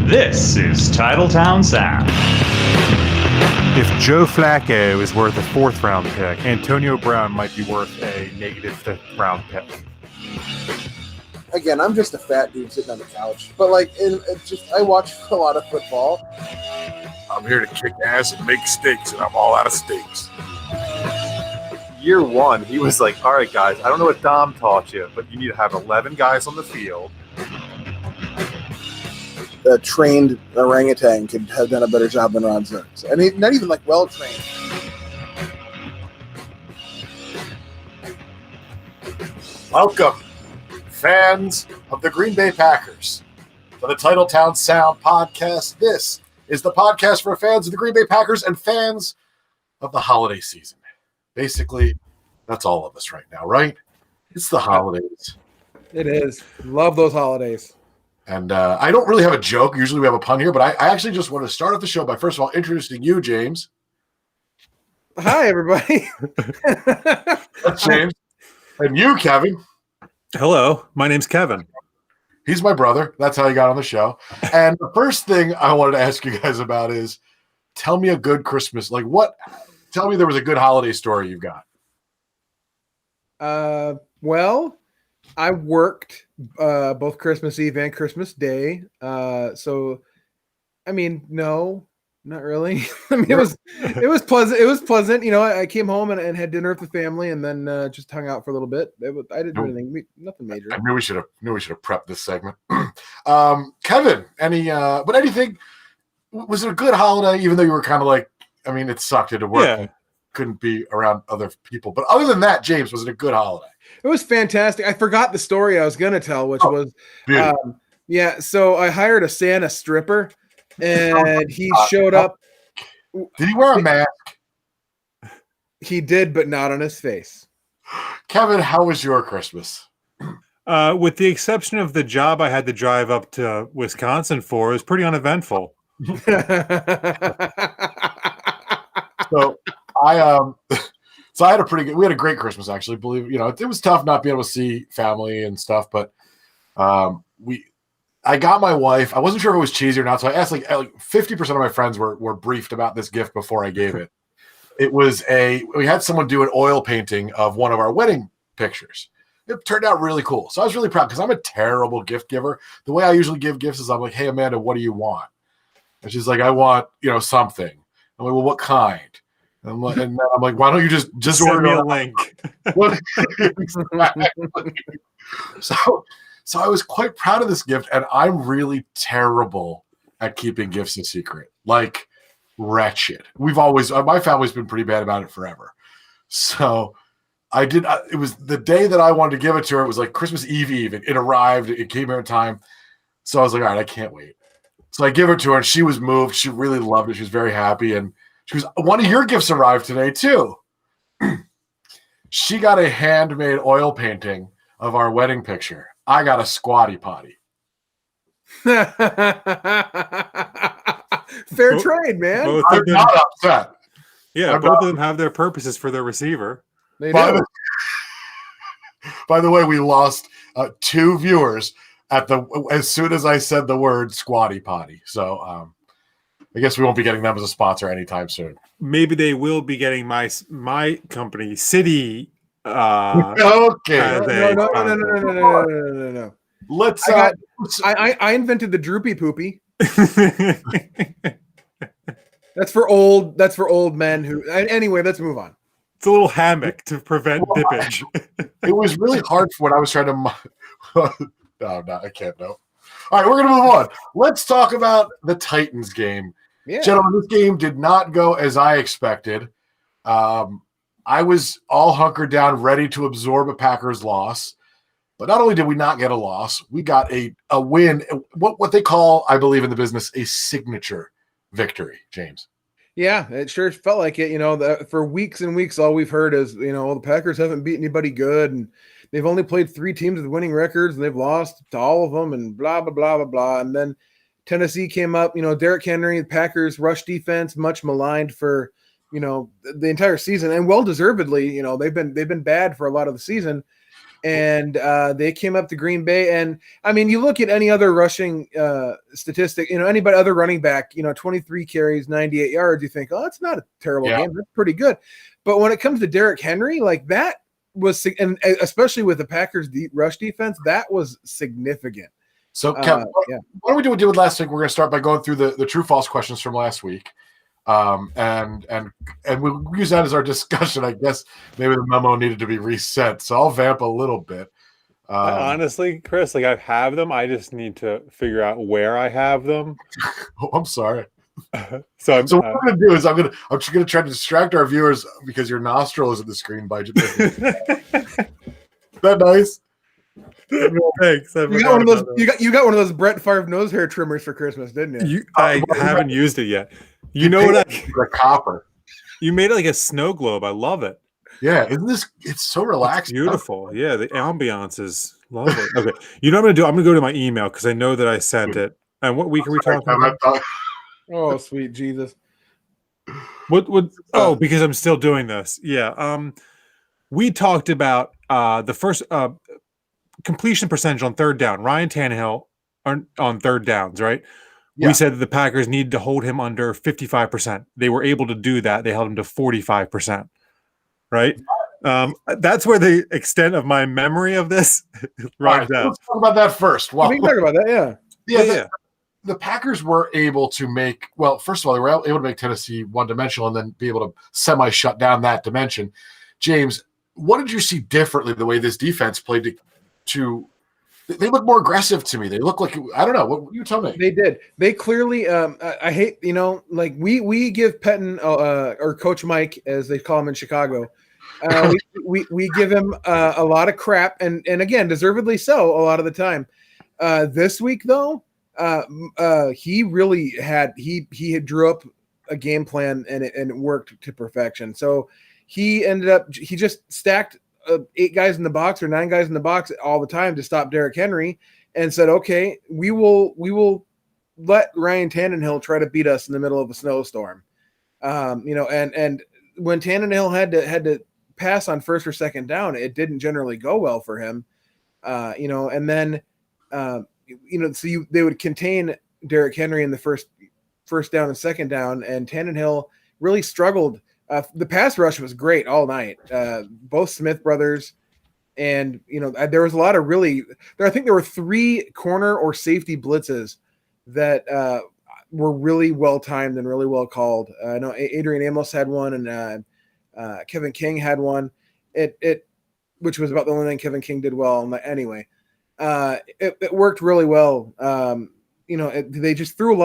This is Titletown Sound. If Joe Flacco is worth a fourth-round pick, Antonio Brown might be worth a negative fifth-round pick. Again, I'm just a fat dude sitting on the couch, but I watch a lot of football. I'm here to kick ass and make steaks, and I'm all out of steaks. Year one, he was like, all right, guys, I don't know what Dom taught you, but you need to have 11 guys on the field. A trained orangutan could have done a better job than Ron Zerns. I mean, not even well trained. Welcome, fans of the Green Bay Packers, to the Titletown Sound podcast. This is the podcast for fans of the Green Bay Packers and fans of the holiday season. Basically, that's all of us right now, right? It's the holidays. It is. Love those holidays. And I don't really have a joke. Usually we have a pun here, but I actually just want to start off the show by, first of all, introducing you, James. Hi, everybody. That's James. And you, Kevin. Hello, my name's Kevin. He's my brother. That's how he got on the show. And the first thing I wanted to ask you guys about is, tell me a good Christmas. Tell me there was a good holiday story you've got. Well, I worked both Christmas Eve and Christmas Day. So, I mean, no, not really. I mean, it was pleasant. It was pleasant. You know, I came home and had dinner with the family, and then just hung out for a little bit. I didn't do anything, nothing major. I knew we should have prepped this segment. Kevin, anything? Was it a good holiday? Even though you were kind of like, I mean, it sucked to work. Yeah. Couldn't be around other people. But other than that, James, was it a good holiday? It was fantastic. I forgot the story I was going to tell, which was, so I hired a Santa stripper, and he showed up. Did he wear a mask? He did, but not on his face. Kevin, how was your Christmas? With the exception of the job I had to drive up to Wisconsin for, it was pretty uneventful. So I had we had a great Christmas, actually. It was tough not being able to see family and stuff, but I got my wife. I wasn't sure if it was cheesy or not, so I asked like 50% of my friends were briefed about this gift before I gave it. It was we had someone do an oil painting of one of our wedding pictures. It turned out really cool. So I was really proud because I'm a terrible gift giver. The way I usually give gifts is I'm like, hey, Amanda, what do you want? And she's like, I want, something. I'm like, well, what kind? And then I'm like, why don't you just Send order me a it? link. Exactly. So I was quite proud of this gift, and I'm really terrible at keeping gifts a secret. Like, wretched. My family's been pretty bad about it forever. So I did. It was the day that I wanted to give it to her. It was like Christmas Eve. It arrived. It came here in time. So I was like, all right, I can't wait. So I give it to her, and she was moved. She really loved it. She was very happy, and she goes, one of your gifts arrived today too. She got a handmade oil painting of our wedding picture. I got a squatty potty. Fair trade, man. I'm not upset. Yeah, both of them have their purposes for their receiver. They do. By the way, we lost 2 viewers as soon as I said the word squatty potty. So I guess we won't be getting them as a sponsor anytime soon. Maybe they will be getting my company, City. Okay. No. Let's. I invented the droopy poopy. That's for old men who. Anyway, let's move on. It's a little hammock to prevent dippage. It was really hard for when I was trying to. No, I can't. No. All right, we're gonna move on. Let's talk about the Titans game. Yeah. Gentlemen, this game did not go as I expected. I was all hunkered down, ready to absorb a Packers loss. But not only did we not get a loss, we got a win, what they call, I believe in the business, a signature victory, James. Yeah, it sure felt like it. For weeks and weeks, all we've heard is, the Packers haven't beat anybody good, and they've only played 3 teams with winning records, and they've lost to all of them, and blah, blah, blah, blah, blah. And then Tennessee came up, Derrick Henry, the Packers rush defense, much maligned for, the entire season, and well-deservedly, they've been bad for a lot of the season. and they came up to Green Bay. And I mean, you look at any other rushing statistic, anybody other running back, 23 carries, 98 yards, you think, oh, that's not a terrible game. That's pretty good. But when it comes to Derrick Henry, like that was, and especially with the Packers' rush defense, that was significant. So, Kevin, why don't we do what we did last week? We're going to start by going through the true false questions from last week. And we'll use that as our discussion. I guess maybe the memo needed to be reset. So I'll vamp a little bit. Honestly, Chris, like I have them. I just need to figure out where I have them. Oh, I'm sorry. So what I'm going to do is I'm just going to try to distract our viewers because your nostril is in the screen by just Is that nice? Thanks. You got one of those. You got one of those Brett Favre nose hair trimmers for Christmas, didn't you? I haven't used it yet. You know what? The copper. You made it like a snow globe. I love it. Yeah, isn't this? It's so relaxing. It's beautiful. Yeah, the ambiance is lovely. Okay, you know what I'm gonna do? I'm gonna go to my email because I know that I sent it. And what week are we talking about? Oh, sweet Jesus! What? Oh, because I'm still doing this. Yeah. We talked about the first completion percentage on third down. Ryan Tannehill on third downs, right? Yeah. We said that the Packers needed to hold him under 55%. They were able to do that. They held him to 45%, right? That's where the extent of my memory of this runs out. Let's talk about that first. Well, we can talk about that, yeah. The Packers were able to make, well, first of all, they were able to make Tennessee one-dimensional and then be able to semi-shut down that dimension. James, what did you see differently the way this defense played to they look more aggressive to me. They look like, I don't know. What you tell me? They did. They clearly. I hate, like we give Pettine or Coach Mike, as they call him in Chicago. We give him a lot of crap, and again, deservedly so. A lot of the time. This week though, he really had had drew up a game plan and it worked to perfection. So he just stacked 8 guys in the box or 9 guys in the box all the time to stop Derrick Henry, and said, okay, we will let Ryan Tannehill try to beat us in the middle of a snowstorm. And when Tannehill had to pass on first or second down, it didn't generally go well for him. And then they would contain Derrick Henry in the first down and second down, and Tannehill really struggled. The pass rush was great all night. Both Smith brothers, and there was a lot of I think there were 3 corner or safety blitzes that were really well timed and really well called. I know Adrian Amos had one, and Kevin King had one. Which was about the only thing Kevin King did well. Anyway, it worked really well. They just threw a lot